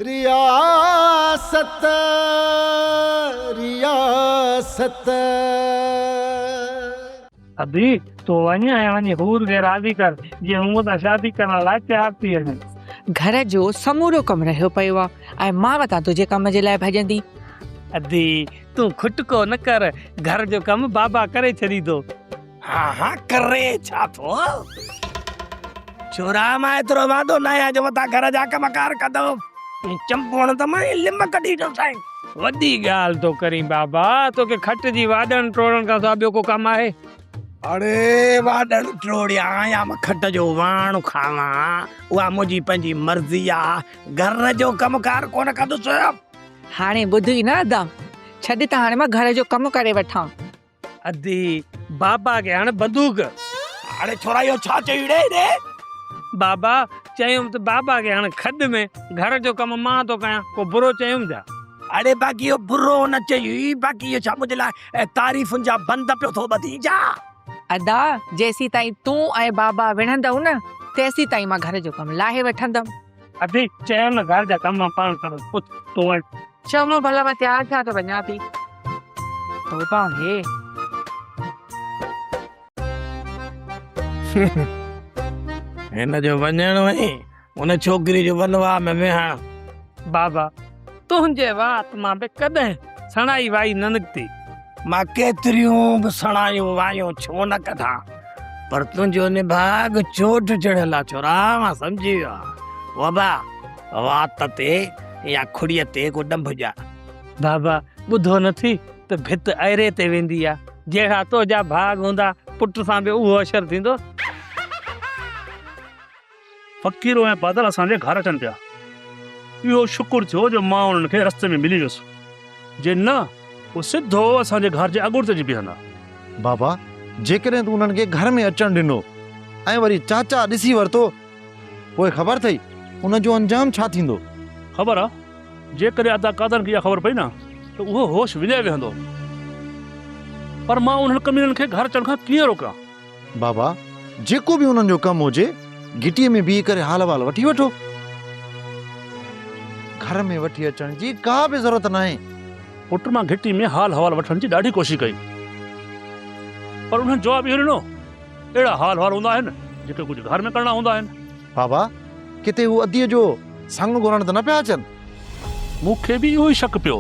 रियासत रियासत अभी तो वञे हूर खे राज़ी कर जीअं मूं सां शादी करण लाइ तयार थी वञे। घर जो समूरो कमु रहियो पियो आहे ऐं मां वटां तुंहिंजे कम जे लाइ भॼंदी। अदी तूं खुटको न कर, घर जो कमु बाबा करे छॾींदो। हाँ हाँ करे छा थो छोरा मां एतिरो वादो न आहियां जो मथां घर जा कमकार कंदो। चंपोण त मां लिम कढी थो साईं। वॾी ॻाल्हि तो करीं बाबा, तोखे खट जी वाॾण टोड़ण खां सवाइ ॿियो को कमु आहे? अरे वाॾण टोड़िया या मां खट जो वाण खावां, उहा मुंहिंजी पंहिंजी मर्ज़ी आहे। घर जो कमकार कोन कंदुसि। हाणे ॿुधी न अदा, छॾ त हाणे मां घर जो कमु करे वठां। अदी बाबा खे हाणे बंदूक। हाणे छोरा इहो छा चई रे बाबा चयुमि त बाबा खे हाणे खॾ में घर जो कमु मां थो कयां, को बुरो चयुमि छा? अरे बाक़ी इहो बुरो न चई, बाक़ी इहो छा मुंहिंजे लाइ तारीफ़ुनि जा बंद पियो थो ॿधी जा। अदा जेसी ताईं तूं ऐं बाबा विढ़ंदव न तेसी ताईं मां घर जो कमु लाहे वठंदमि। अदी चयो न घर जा कम पाण कर। तूं वटि चङो भला मां तयार थियां त वञा थी। तोबा हे हिन जो वञण वई उन छोकिरी जो वनवा में विहण। बाबा तुंहिंजे वात मां बि कॾहिं सणाई वाई न निकिती। मां केतिरियूं बि सणायूं वायूं छो न कथा, पर तुंहिंजो निभाग चोट चढ़ियल आहे छोरा, मां सम्झी वियो आहियां। वबा वात ते या खुड़ीअ ते को डंभ जा। बाबा ॿुधो नथी त भित अहिड़े ते वेंदी आहे, जहिड़ा तुंहिंजा भाग हूंदा पुट सां बि उहो असरु थींदो। फ़कीरो ऐं बादल असांजे घर अचनि पिया। इहो शुक्र थियो जो मां उन्हनि खे रस्ते में मिली वियुसि, जे न उहो सिधो असांजे घर जे अॻुर ते अची बीहंदा। बाबा जेकॾहिं तूं उन्हनि खे घर में अचण ॾिनो ऐं वरी चाचा ॾिसी वरितो, पोइ ख़बर अथई उनजो अंजाम छा थींदो? ख़बर आहे, जेकॾहिं अदा कादरनि खे इहा ख़बर पई न त उहो होश विञाए वेहंदो। पर मां उन्हनि कमीननि खे घर अचण खां कीअं रोकां? बाबा जेको बि उन्हनि जो कमु हुजे गिटीअ में बीह करे हाल वाल वठी वठो। घर में वठी अचण जी का बि ज़रूरत न आहे। पुट मां घिटी में हाल हवाल वठण जी ॾाढी कोशिशि कई, पर उन्हनि जवाब इहो ॾिनो, अहिड़ा हाल हवाल हूंदा आहिनि जेके कुझु घर में करणा हूंदा आहिनि। बाबा किथे हू अदीअ जो संग घुरण त न पिया अचनि? मूंखे बि इहो ई शक पियो।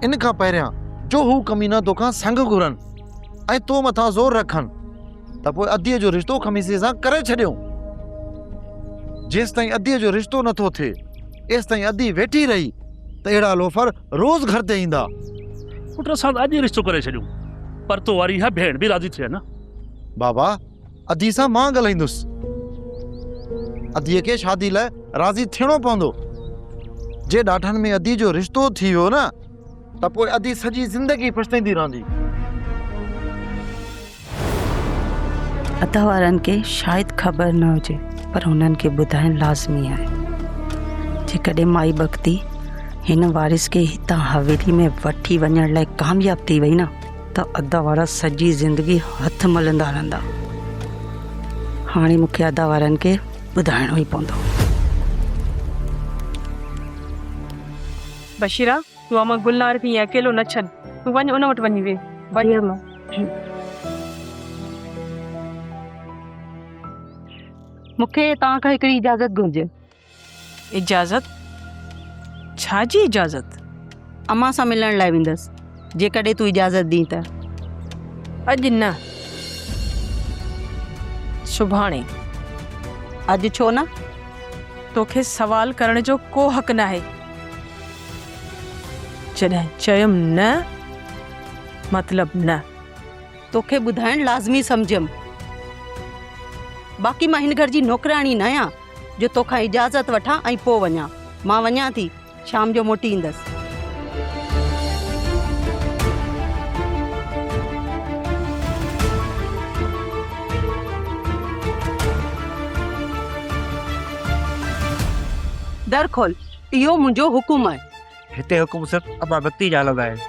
इन खां पहिरियां जो हू कमीना तोखां संग घुरनि ऐं तो मथां ज़ोर रखनि त पोइ अदीअ जो रिश्तो खमीसे सां करे छॾियो। जेसि ताईं अदीअ जो रिश्तो नथो थिए एसि ताईं अदी वेठी रही त अहिड़ा लोफर रोज़ घर ते ईंदा। पुट असां अॼु रिश्तो करे छॾियूं, पर तो वारी इहा भेण बि राज़ी थिए न। बाबा अदी सां मां ॻाल्हाईंदुसि। अदीअ खे शादी लाइ राज़ी थियणो पवंदो। जे ॾाढनि में अदी जो रिश्तो थी वियो न त पोइ अदी सॼी ज़िंदगी पछताईंदी रहंदी। अदा वारनि खे शायदि ख़बर न हुजे, पर हुननि खे ॿुधाइण लाज़मी आहे। जेकॾहिं माई भक्ति हिन वारिस खे हितां हवेली में वठी वञण लाइ कामयाब थी वई न त अदा वारा सॼी ज़िंदगी हथ मलंदा रहंदा। हाणे मूंखे अदा वारनि खे ॿुधाइणो ई पवंदो। बशीरा तूं अमा गुलनार खे ईअं अकेलो न छॾ, तूं वञ उन वटि वञी वे। बढ़िया मां मूंखे तव्हां खां हिकिड़ी इजाज़त घुरिजे। इजाज़त? छा जी इजाज़त? अम्मा सां मिलण लाइ वेंदसि, जेकॾहिं तूं इजाज़त ॾीं त। अॼु न, सुभाणे। अॼु छो न? तोखे सवाल करण जो को हक़ न आहे। जॾहिं चयुमि न मतलब न। तोखे ॿुधाइण लाज़मी सम्झियमि। बाक़ी मां हिन घर जी नौकराणी न आहियां जो तोखां इजाज़त वठां ऐं पोइ वञा। मां वञा थी, शाम जो मोटी ईंदसि। दर खोल, इहो मुंहिंजो हुकुम आहे। हिते हुकुम सिर्फ़ अबा भक्ति जा हलंदा आहिनि।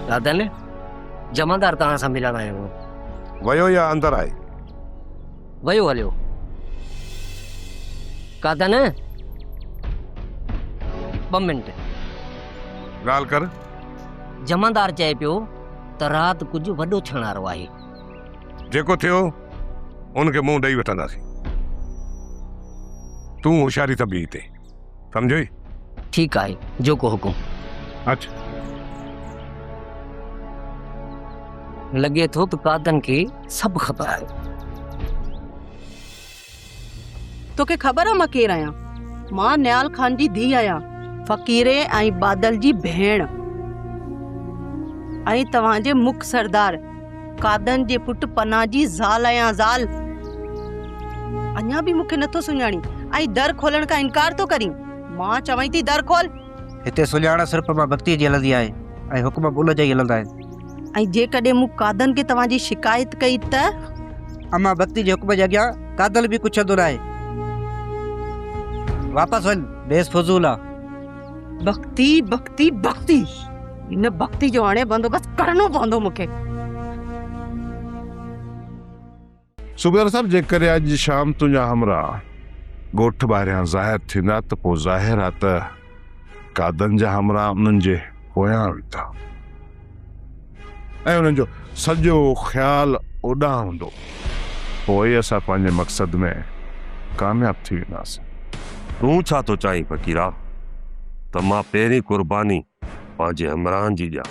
राधन जमादार तव्हां सां मिलण आयो हो। वयो या अंदर आहे? वयो हलियो। कादन 2 मिनट। ॻाल्हि कर। जमादार चए पियो त रात कुछ वॾो थियण वारो आहे। जेको थियो उनखे मुंहुं ॾेई वठंदासीं। तूं होशियारी त बि हिते, सम्झो? ठीक आहे, जो को हुकुम। अच्छा। लगे थो त कादन के सब ख़बर आहे। तोखे ख़बर आहे मां केरु आहियां? मां निहाल खान जी धीउ आहियां, फ़कीरे ऐं बादल जी भेण, ऐं तव्हांजे मुख सरदार कादन जे पुटु पनाह जी ज़ाल आहियां, ज़ाल। अञा बि मूंखे नथो सुञाणी ऐं दर खोलण खां इनकार थो करी। मां चवां थी दर खोल। हिते सुञाण सिर्फ़ मां भक्ति जी हलंदी आहे ऐं हुकुम बुल जा ई हलंदा आहिनि। ऐं जेकॾहिं मूं कादन खे तव्हांजी शिकायत कई त? अमां भक्ति जे हुकुम जे अॻियां कादल बि कुझु न आहे। वापसि वञ, बेस फज़ूल आहे। भक्ति भक्ति भक्ति, इन भक्ति जो हाणे बंदोबस्त करणो पवंदो मूंखे। सूबेदार साहब, जेकर अॼु शाम तुंहिंजा हमरा ॻोठ ॿाहिरियां ज़ाहिर थींदा त पोइ ज़ाहिर आहे त कादन जा हमरा उन्हनि जे पोयां वेठा ऐं उन्हनि जो सॼो ख़्यालु ओॾां हूंदो। पोइ असां पंहिंजे मक़सद में कामयाबु थी वेंदासीं। तूं छा थो चाहीं फ़कीरा? त मां पहिरीं कुर्बानी पंहिंजे हमराहनि जी ॾियां?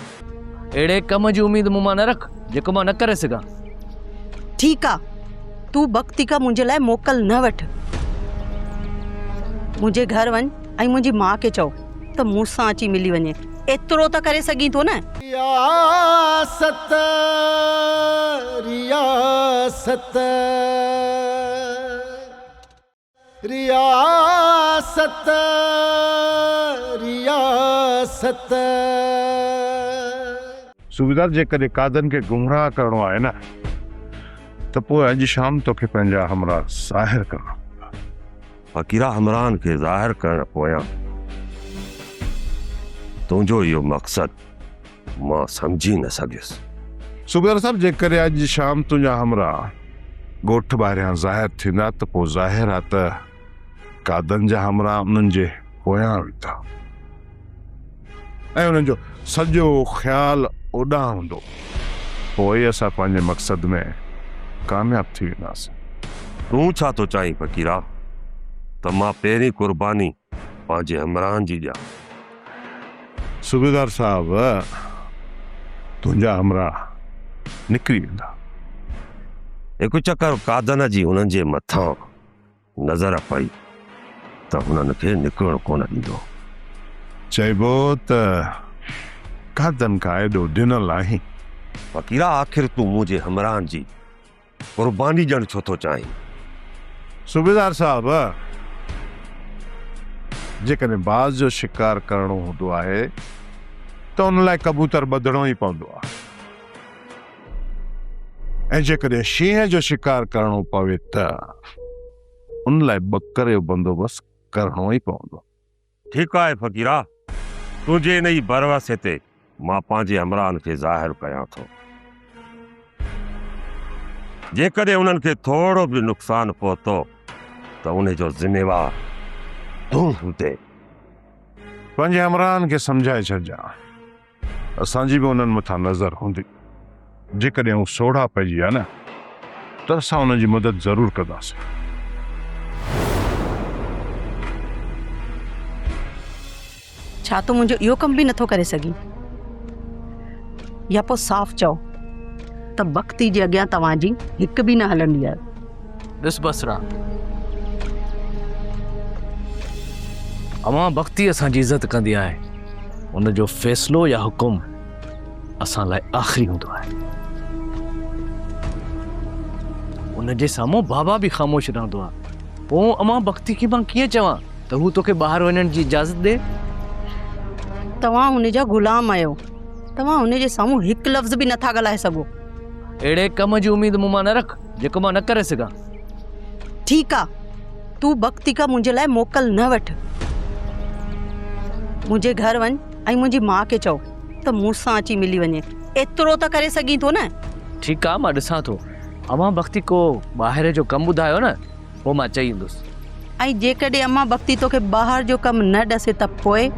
अहिड़े कम जी उम्मीद मूं मां न रख जेको मां न करे सघां। ठीकु आहे, तूं भक्ति का मुंहिंजे लाइ मोकल न वठ। मुंहिंजे घर वञ ऐं मुंहिंजी माउ खे चओ त मूंसां अची मिली वञे। एतिरो त करे सघीं थो न? रियासत रियासत रियासत रियासत। सूबेदार, जेकॾहिं कादन खे गुमराह करणो आहे न त पोइ अॼु शाम तोखे पंहिंजा हमरा ज़ाहिर करणा। फ़कीरा, हमराहनि खे ज़ाहिर करण पोयां तुंहिंजो इहो मक़सदु मां सम्झी न सघियुसि। सूबेदार साहब, जेकर अॼु शाम तुंहिंजा हमरा ॻोठ ॿाहिरियां ज़ाहिर थींदा त पोइ ज़ाहिर आहे त कादन जा हमरा उन्हनि जे पोयां वेठा ऐं उन्हनि जो सॼो ख़्यालु ओॾां हूंदो। पोइ असां पंहिंजे मक़सद में कामयाबु थी वेंदासीं। तूं छा थो चाहीं फ़कीरा? त मां पहिरीं कुर्बानी पंहिंजे हमराहनि जी ॾियां? सूबेदार साहब, तुंहिंजा हमरा निकिरी वेंदा। हिकु चकर कादन जी उन्हनि जे मथां नज़र पई त हुननि खे निकिरणु कोन ॾींदो। चइबो त कादन खां एॾो ॾिनल आहीं। फ़कीरा, आख़िर तूं मुंहिंजे हमराहनि जी कुर्बानी ॾियणु छो थो चाहीं? सूबेदार साहब, जेकॾहिं बाज़ जो शिकार करणो हूंदो आहे त उन लाइ कबूतर ॿधणो ई पवंदो आहे, ऐं जेकॾहिं शींहं जो शिकार करणो पवे त उन लाइ ॿकर जो बंदोबस्त करणो ई पवंदो। ठीकु आहे फ़कीरा, तुंहिंजे इन ई भरवसे ते मां पंहिंजे हमराहनि खे ज़ाहिर कयां थो। जेकॾहिं उन्हनि खे थोरो बि नुक़सानु पहुतो त उन जो ज़िम्मेवार तूं हूंदे। पंहिंजे हमराहनि खे सम्झाए छॾिजां, असांजी बि उन्हनि मथां नज़र हूंदी। जेकॾहिं हू सोढ़ा पइजी विया न त असां उन्हनि जी मदद ज़रूरु कंदासीं। छा तूं मुंहिंजो इहो कमु बि नथो करे सघीं? या पोइ साफ़ चओ त भक्ति जे अॻियां तव्हांजी हिकु बि न हलंदी आहे? ॾिस बसरा, अमां भक्ति असांजी इज़त कंदी आहे। उनजो फ़ैसिलो या हुकुम असां लाइ आख़िरी हूंदो आहे। उनजे साम्हूं बाबा बि ख़ामोश रहंदो आहे। पोइ अमां भक्ति खे मां कीअं चवां त हू तोखे ॿाहिरि वञण जी इजाज़त ॾे? तव्हां हुन जा ग़ुलाम आहियो। तव्हां हुन जे साम्हूं हिकु लफ़्ज़ बि नथा ॻाल्हाए सघो। अहिड़े कम जी उम्मीद मूं मां न रख जेको मां न करे सघां। ठीकु आहे, तूं भक्ति का मुंहिंजे लाइ मोकल न वठ। मुंहिंजे घर वञ ऐं मुंहिंजी माउ खे चओ त मूंसां अची मिली वञे। एतिरो त करे सघीं थो न? ठीकु आहे, मां ॾिसां थो अमां भक्ति को ॿाहिरि जो कमु ॿुधायो न पोइ मां चई ईंदुसि। ऐं जेकॾहिं अम्मा भक्ति तोखे ॿाहिरि जो कमु न ॾसे त पोइ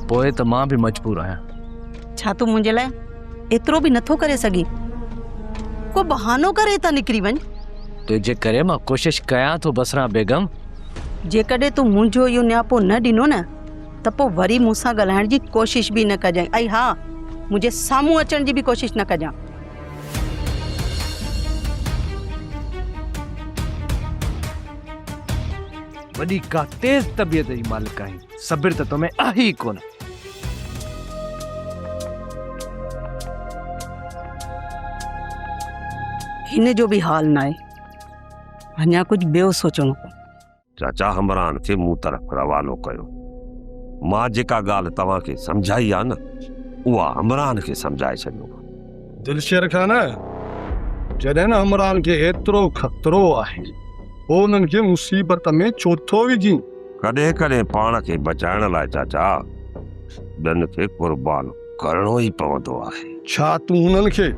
पोइ त मां बि मजबूर आहियां। छा तूं मुंहिंजे लाइ एतिरो बि नथो करे सघीं? को बहानो करे त निकिरी वञ। तुंहिंजे करे मां कोशिशि कयां थो बसरा बेगम। जेकॾहिं तूं मुंहिंजो इहो नियापो न ॾिनो न त पोइ वरी मूंसां ॻाल्हाइण जी कोशिशि बि न कजांइ। ऐं हा, मुंहिंजे साम्हूं अचण जी बि कोशिशि न कजां। वॾी का तेज़ तबियत जी मालिक आहीं, सब्र त तोमें आहे ई कोन। हिन जो बि हाल न आहे, अञा कुझु ॿियो सोचणो। चाचा हमरान खे मूं तरफ़ रवानो कयो। मां जेका ॻाल्हि तव्हांखे सम्झाई आहे न उहा हमरान खे सम्झाए छॾियो। दिलशेर खान, जॾहिं न हमरान खे एतिरो ख़तरो आहे पोइ उन्हनि खे मुसीबत में छो थो विझी? कॾहिं कॾहिं पाण खे बचाइण लाइ चाचा ॿियनि खे क़ुर्बान करणो ई पवंदो आहे। छा तूं हुननि खे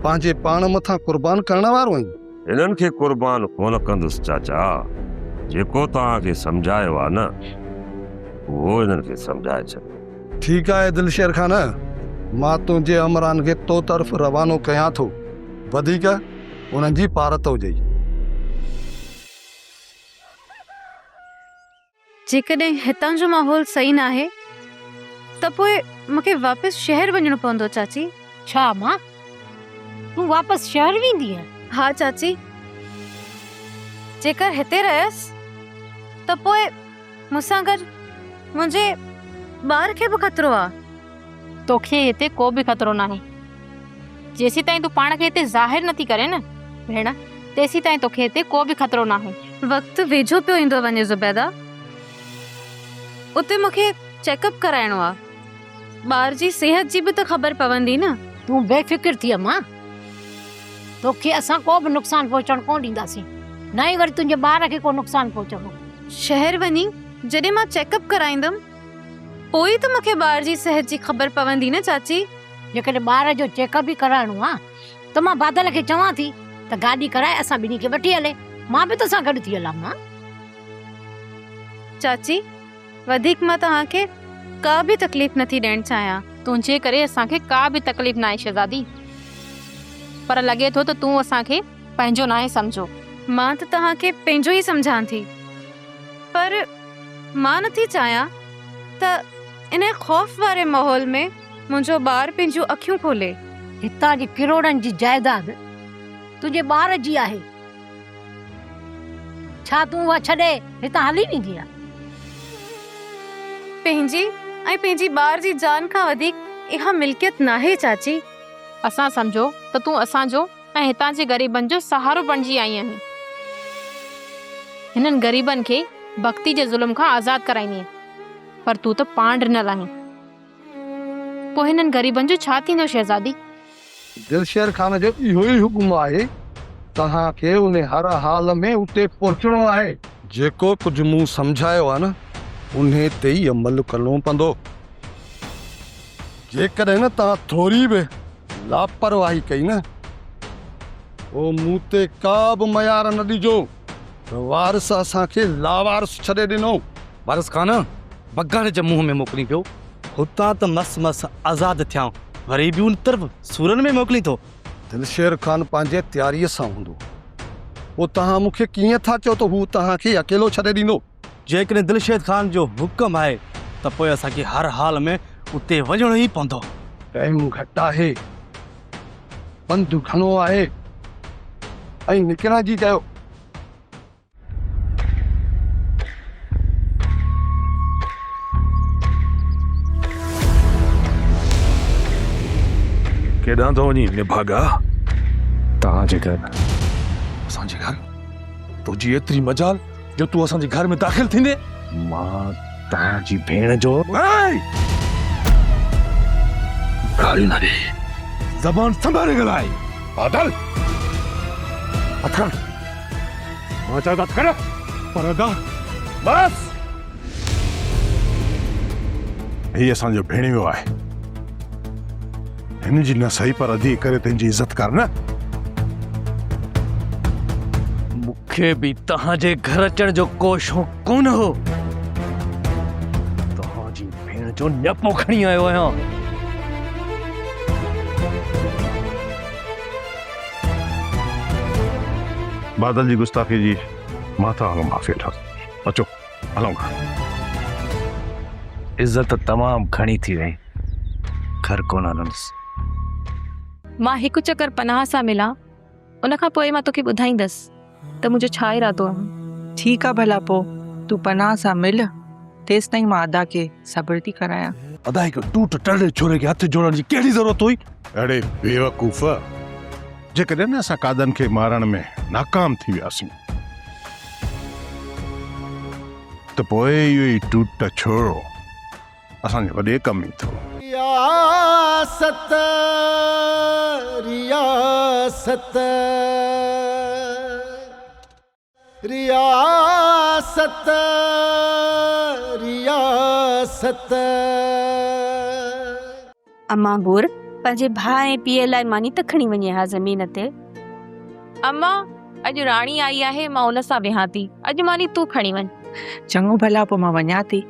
पंहिंजे पाण मथां क़ुर्बान करण वारो आहीं? इन्हनि खे क़ुर्बान कोन कंदुसि चाचा। जेको तव्हांखे सम्झायो आहे न उहो इन्हनि खे सम्झाए छॾियो। ठीकु आहे दिलशेर खान, मां तुंहिंजे हमरान खे तो तरफ़ रवानो कयां थो। वधीक उन्हनि जी पारत हुजे। जेकॾहिं हितां जो माहौल सही न आहे त पोइ मूंखे वापसि शहर वञणो पवंदो चाची। छा मां तूं वापसि शहर वेंदी आहे? हा चाची, जेकर हिते रहियसि त पोइ मूंसां गॾु मुंहिंजे ॿार खे बि ख़तरो आहे। तोखे हिते को बि ख़तरो नाहे। जेसी ताईं तूं पाण खे हिते ज़ाहिर नथी करे न भेण, तेसी ताईं तोखे हिते को बि ख़तरो नाहे। वक़्तु वेझो पियो ईंदो वञे ज़ुबैदा। उते मूंखे चेकअप कराइणो आहे। ॿार जी सिहत जी बि त ख़बर पवंदी न। तूं बेफ़िक्र थी अम्मा, तोखे असां को बि नुक़सान पहुचण कोन ॾींदासीं, न ई वरी तुंहिंजे ॿार खे को नुक़सान पहुचंदो। शहर वञी जॾहिं मां चेकअप कराईंदमि पोइ त मूंखे ॿार जी सिहत जी ख़बर पवंदी न चाची। जेकॾहिं ॿार जो चेकअप बि कराइणो आहे त मां बादल खे चवां थी त गाॾी कराए असां ॿिन्ही खे वठी हले, मां बि तोसां गॾु थी हलां। मां चाची वधीक मां तव्हांखे का बि तकलीफ़ नथी ॾियणु चाहियां। तुंहिंजे करे असांखे का बि तकलीफ़ न आहे शहज़ादी, पर लॻे थो त तूं असांखे पंहिंजो नाहे सम्झो। मां त तव्हांखे पंहिंजो ई सम्झां थी, पर मां नथी चाहियां त इन ख़ौफ़ वारे माहौल में मुंहिंजो ॿारु पंहिंजूं अखियूं खोले। हितां जी किरोड़नि जी जाइदाद तुंहिंजे ॿार जी आहे। छा तूं उहा छॾे हितां हली वेंदी आहे? पंहिंजी ऐं पंहिंजी ॿार जी जान खां वधीक इहा मिल्कियत नाहे चाची। असां सम्झो त तूं असांजो ऐं हितां जे ग़रीबनि जो सहारो बणिजी आई आहीं। हिननि ग़रीबनि खे भक्ति जे ज़ुल्म खां आज़ादु कराईंदी, पर तूं त पाण ॾिनल आहीं। पोइ हिननि ग़रीबनि जो छा थींदो शहज़ादी? दिलशेर खान जो इहो ई हुकुम आहे, तव्हांखे उन हर हाल में उते पहुचणो आहे। जेको कुझु मूं सम्झायो आहे न उन ते ई अमल करणो पवंदो। जेकॾहिं न तव्हां थोरी बि लापरवाही कई न पोइ मूं ते का बि मयार न ॾिजो। वारिस असांखे लावारिस छॾे ॾिनो। वारिस खान बगाड़े जे मुंहं में मोकिली पियो, हुतां त मस मस आज़ादु थियां, वरी बि उन तरफ़ सूरन में मोकिली थो। दिलशेर खान पंहिंजे तयारीअ सां हूंदो, पोइ तव्हां मूंखे कीअं था चओ त हू तव्हांखे अकेलो छॾे ॾींदो? जेकॾहिं दिलशेर खान जो हुक्म आहे त पोइ असांखे हर हाल में उते वञणो ई पवंदो। टाइम घटि आहे, पंधु घणो आहे ऐं निकिरण जी चयो। केॾां थो वञी निभागा? तव्हांजे घर। असांजे घर? तुंहिंजी एतिरी मजाल जो तूं असांजे घर में दाख़िल थींदे? मां तव्हांजी भेण जो। गाली न ॾे, ज़बान संभाले ॻाल्हाए। बादल हथ खण, मां चयो त हथ खण। परदा बस। हीअ असांजो भेणियो आहे, हिन जी न सही पर अधी करे तुंहिंजी इज़त कर न। मूंखे भी तहांजे घर अचण जो को शौक़ कोन हो। तहांजी भेण जो न्यापो खणी आयो आहियां। बादल जी गुस्ताखी जी माता माफ़ी ठाक। अचो हलूं। इज्जत तमाम खणी थी वई, घर कोन हलंदुसि। मां हिकु चक्कर पनाह सां मिला, उन खां पोइ मां तोखे ॿुधाईंदसि त मुंहिंजो छा इरादो आहे। ठीक आहे भला पो तू पनाह सां मिल, तेस ताईं मां अदा के सब्र थी करायां। अदा हिकु टूट टड़े छोरे के हथ जोड़न जी कहिड़ी ज़रूरत हुई? अड़े बेवकूफ़, जेकॾहिं न असां कादन खे मारण में नाकाम थी वियासीं त पोइ इहो ई टूट छोड़ो असांजे वॾे कम ई थो। रियासत रियासत रियासत रियासत। अम्मा बुर पंहिंजे भाउ ऐं पीउ लाइ मानी त खणी वञे हा ज़मीन ते। अम्मा अॼु राणी आई आहे, मां उन सां विहां थी। अॼु मानी तूं खणी वञ। चङो भला पो मां वञा थी।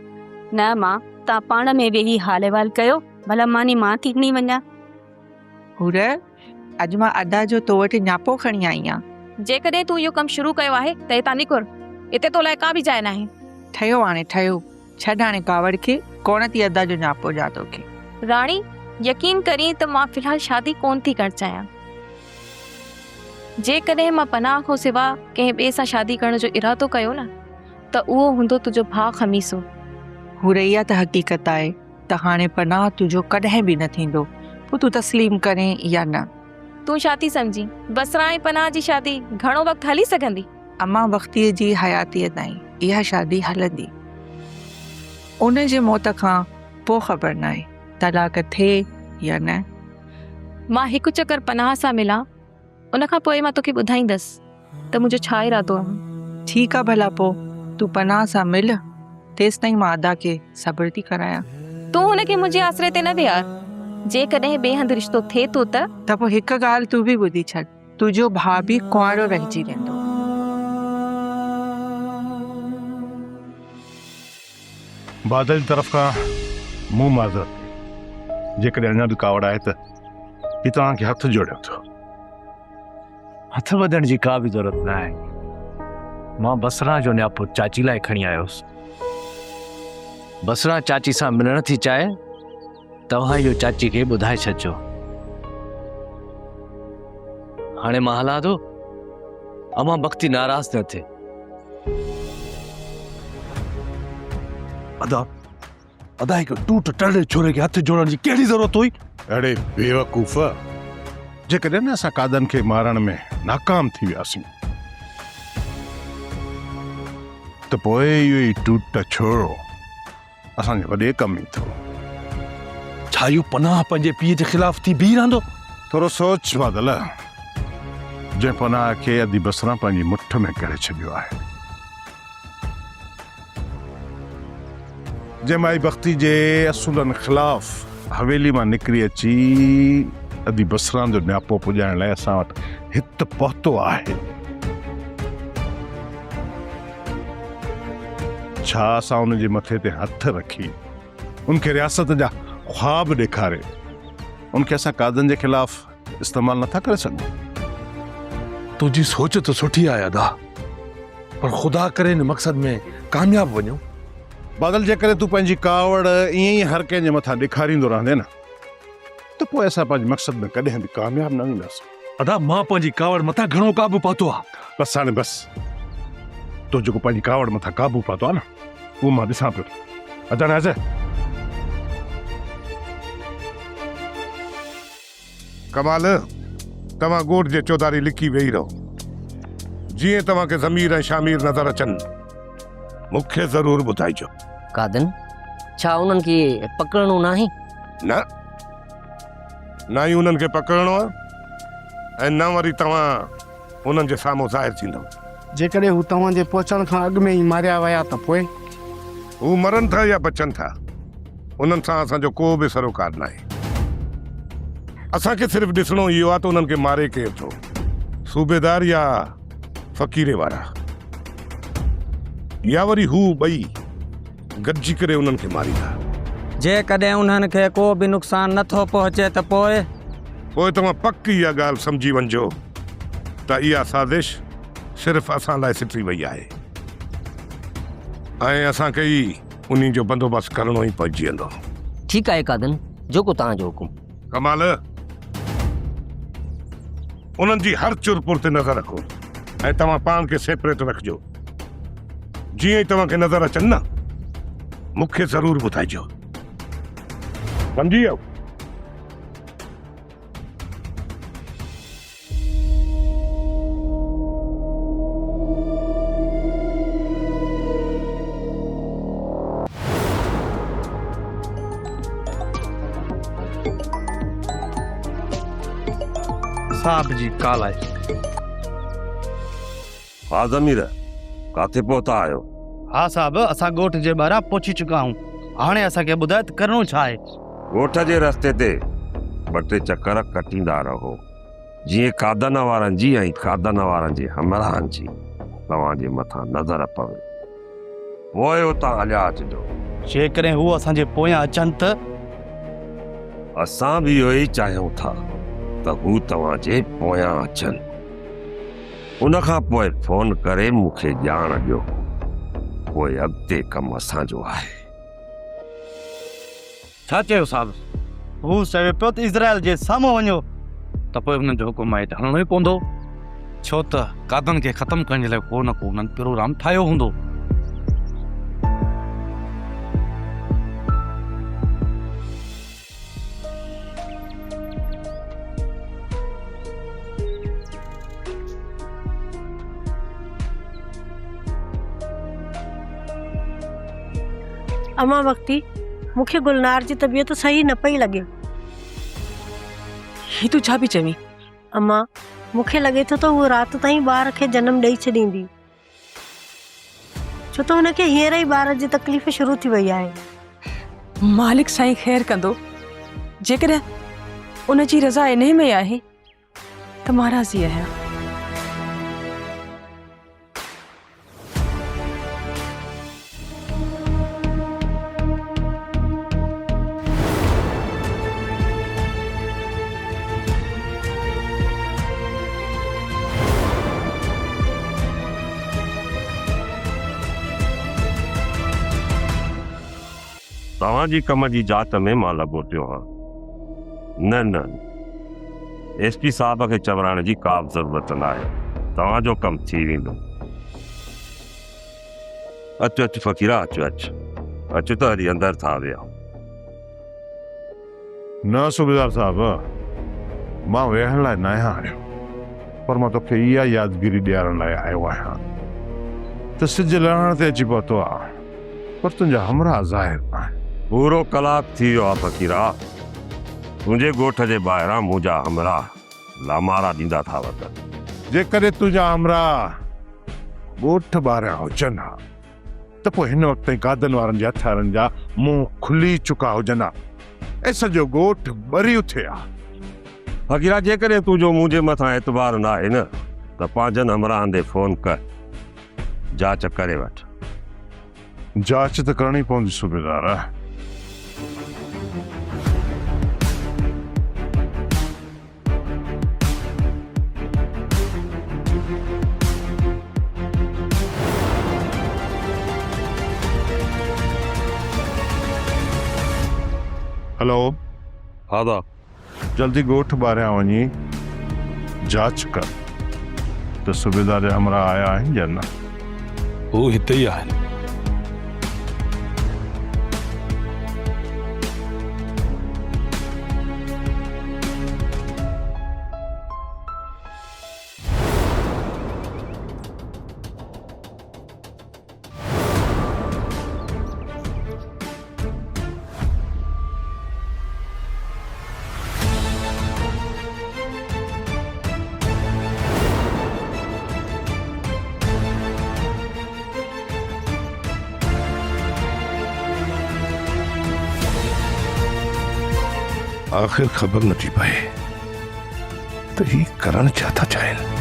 न मां, तव्हां पाण में वेही हाल अहिवाल कयो, भला मानी मां थी खणी वञा। हुर अॼु मां अदा जो तो वटि न्यापो खणी आई आहियां। जेकॾहिं तूं इहो कमु शुरू कयो आहे त हितां निकुर, हिते तो लाइ का बि जाइ नाहे। ठहियो हाणे ठहियो, छॾ हाणे कावड़ खे, कोन थी अदा जो न्यापो ॾियां तोखे। राणी यकीन करी त मां फ़िलहाल शादी कोन थी करणु चाहियां। जेकॾहिं मां पनाह खां सिवा कंहिं ॿिए सां शादी करण जो इरादो कयो न त उहो हूंदो तुंहिंजो भाउ खमीसो। हुर इहा त हक़ीक़त आहे त हाणे पनाह तुंहिंजो कॾहिं बि न थींदो, पोइ तूं तस्लीम करें या न। तूं छा थी सम्झी, बसरा ऐं पनाह जी शादी घणो वक़्तु हली सघंदी? अम्मा वक़्तीअ जी हयातीअ ताईं इहा शादी हलंदी। उन जे मौत खां पोइ ख़बर न आहे तलाक थिए या न। मां हिकु चक्कर पनाह सां मिला, उन खां पोइ मां तोखे ॿुधाईंदसि त मुंहिंजो छा इरादो आहे। ठीक आहे भला पो तू पनाह सां मिल, तेस ताईं मां अदा के सब्र थी करायां। तूं हुनखे मुंहिंजे आसरे ते न विहार। जेकॾहिं ॿिए हंधि रिश्तो थिए थो त पोइ हिकु ॻाल्हि तूं बि ॿुधी छॾ, तुंहिंजो भाउ बि कुंवारो रहिजी वेंदो। बादल जी तरफ़ खां मूं माज़रत, जेकॾहिं अञा बि कावड़ आहे त ही तव्हांखे हथ जोड़ियो थो। हथ वधण जी का बि ज़रूरत न आहे। मां बसरा जो न्यापो चाची लाइ खणी आयोसि। बसरा चाची सां मिलण थी चाहे, तव्हां इहो चाची खे ॿुधाए छॾिजो। हाणे मां हलां थो, अमां बख्ती नाराज़ न थिए। अदा अदा हिकु टूट टड़े छोरे के हथ जोड़न जी कहिड़ी ज़रूरत हुई? अड़े बेवकूफ़, जेकॾहिं न असां कादन खे मारण में नाकाम थी वियासीं त पोइ इहो ई टूट छोड़ो असांजे वॾे कम ई थो। छा इहो पनाह पंहिंजे पीउ जे ख़िलाफ़ थी बीह रहंदो? थोरो सोच बादल, जंहिं पनाह खे अदी बसरा पंहिंजी मुठ में करे छॾियो आहे, जंहिं माई बख्ती जे असूलनि ख़िलाफ़ हवेली मां निकिरी अची अदी बसरा जो न्यापो पुॼाइण लाइ असां वटि हिते पहुतो आहे। छा असां उन जे मथे ते हथ रखी उनखे रियासत जा ख्वाब ॾेखारे उनखे असां कादन जे ख़िलाफ़ इस्तेमालु नथा करे सघूं? तुंहिंजी सोच त सुठी आहे अदा, पर ख़ुदा करे हिन मक़सद में कामयाब वञो। बादल, जेकॾहिं तूं पंहिंजी कावड़ ईअं ई हर कंहिंजे मथां ॾेखारींदो रहंदे न त पोइ असां पंहिंजे मक़सद में कॾहिं बि कामयाब न थींदासीं। अदा मां पंहिंजी कावड़ मथां घणो काबू पातो आहे। बसि हाणे बसि, तो जेको पंहिंजी कावड़ मथां काबू पातो आहे न उहो मां ॾिसां पियो। अदा न अजय, कमाल, तव्हां ॻोठ जे चौधारी लिकी वेही रहो। जीअं तव्हांखे ज़मीर ऐं शामीर नज़र अचनि मूंखे ज़रूर ॿुधाइजो। कादन, छा उन्हनि खे पकड़णो नाहे? न न ई उन्हनि खे पकड़णो आहे ऐं न वरी तव्हां उन्हनि जे साम्हूं ज़ाहिर थींदव। जेकॾहिं हू तव्हांजे पहुचण खां अॻु में ई मारिया विया त पोइ? हू मरनि था या बचनि था, उन्हनि सां असांजो को बि सरोकार न आहे। असांखे सिर्फ़ु ॾिसणो इहो आहे त उन्हनि खे मारे केरु थो, सूबेदार या फ़क़ीरे वारा। या वरी हू ॿई गॾिजी करे उन्हनि खे मारींदा? जेकॾहिं उन्हनि खे को बि नुक़सान नथो पहुचे त पोइ तव्हां पक इहा ॻाल्हि सम्झी वञिजो त इहा साज़िश सिर्फ़ु असां लाइ सिटी वई आहे ऐं असांखे ई उन्ही जो बंदोबस्तु करणो ई पइजी वेंदो। ठीकु आहे कादन, जेको तव्हांजो हुकुम। कमाल, उन्हनि जी हर चुरपुर ते नज़र रखो ऐं तव्हां पाण खे सेपरेट रखिजो। जीअं ई तव्हांखे नज़र अचनि न, मूंखे ज़रूरु ॿुधाइजो, सम्झी वियो? साहब जी काल आहे। हा ज़मीर, काथे पहुता आहियो? हाँ साहब, असां ॻोठ जे ॿाहिरां पहुची चुका आहियूं। हाणे असांखे ॿुधायो त करणो छा आहे? ॻोठ जे रस्ते ते ॿ टे चकर कटींदा रहो, जीअं कादन वारनि जी ऐं कादन वारनि जे हमराहनि जी तव्हांजे मथां नज़र पवे, पोइ उतां हलिया अचिजो। जेकॾहिं हू असांजे पोयां अचनि त? असां बि इहो ई चाहियूं था त हू तव्हांजे पोयां अचनि। उनखां पोइ फोन करे मूंखे ॼाण ॾियो, पोइ अॻिते कमु असांजो आहे। छा चयो साहब? हू चवे पियो त इज़राइल जे साम्हूं वञो, त पोइ हुननि जो हुकुम आहे त हलणो ई पवंदो, छो त कादन खे ख़तमु करण जे लाइ को न को हुननि प्रोग्राम ठाहियो हूंदो। अमा वक्ती, मूंखे गुलनार जी तबीयत सही न पई लॻे। ही तूं छा पई चवीं? अमा, मूंखे लॻे थो त हू राति ताईं ॿार खे जनमु ॾेई छॾींदी, छो त हुनखे हींअर ई ॿार जी तकलीफ़ शुरू थी वई आहे। मालिक साईं ख़ैर कंदो। जेकॾहिं उन जी रज़ा इन में आहे त मां राज़ी आहियां। तव्हांजी कम जी जात में मां लॻो पियो आहियां। न न, एसपी साहब खे चवराइण जी का बि ज़रूरत न आहे, तव्हांजो कमु थी वेंदो। अचु अचु फ़क़ीरा, अचु अचु अचु त हरी अंदरि था विया। न सूबेदार साहब, मां वेहण लाइ न आहियां, पर मां तोखे इहा यादगिरी ॾियारण लाइ आयो आहियां त सिज लहण ते अची पहुतो आहे, पर तुंहिंजा हमराह ज़ाहिर आहिनि। पूरो कलाक थी वियो आहे फ़क़ीरा, तुंहिंजे ॻोठ जे ॿाहिरां मुंहिंजा हमराह लामारा ॾींदा था वञनि। जेकॾहिं तुंहिंजा हमराह ॻोठ ॿाहिरां हुजनि हा त पोइ हिन वक़्त ताईं कादन वारनि जे हथियारनि जा मुंहुं खुली चुका हुजनि हा ऐं सॼो ॻोठ ॿरी उथे हा। फ़क़ीरा, जेकॾहिं तुंहिंजो मुंहिंजे मथां एतबार न आहे न त पंहिंजनि हमराहनि खे फ़ोन कर, जांच करे वठ। जांच त करणी पवंदी सूबेदार। हेलो, हा, जल्दी ॻोठ ॿाहिरियां वञी जांच कर त सूबेदार जा हमराह आया आहिनि या न। हू हिते ई आहिनि। आखिर खबर न थी पाए तो ही करण चाहता चाहे।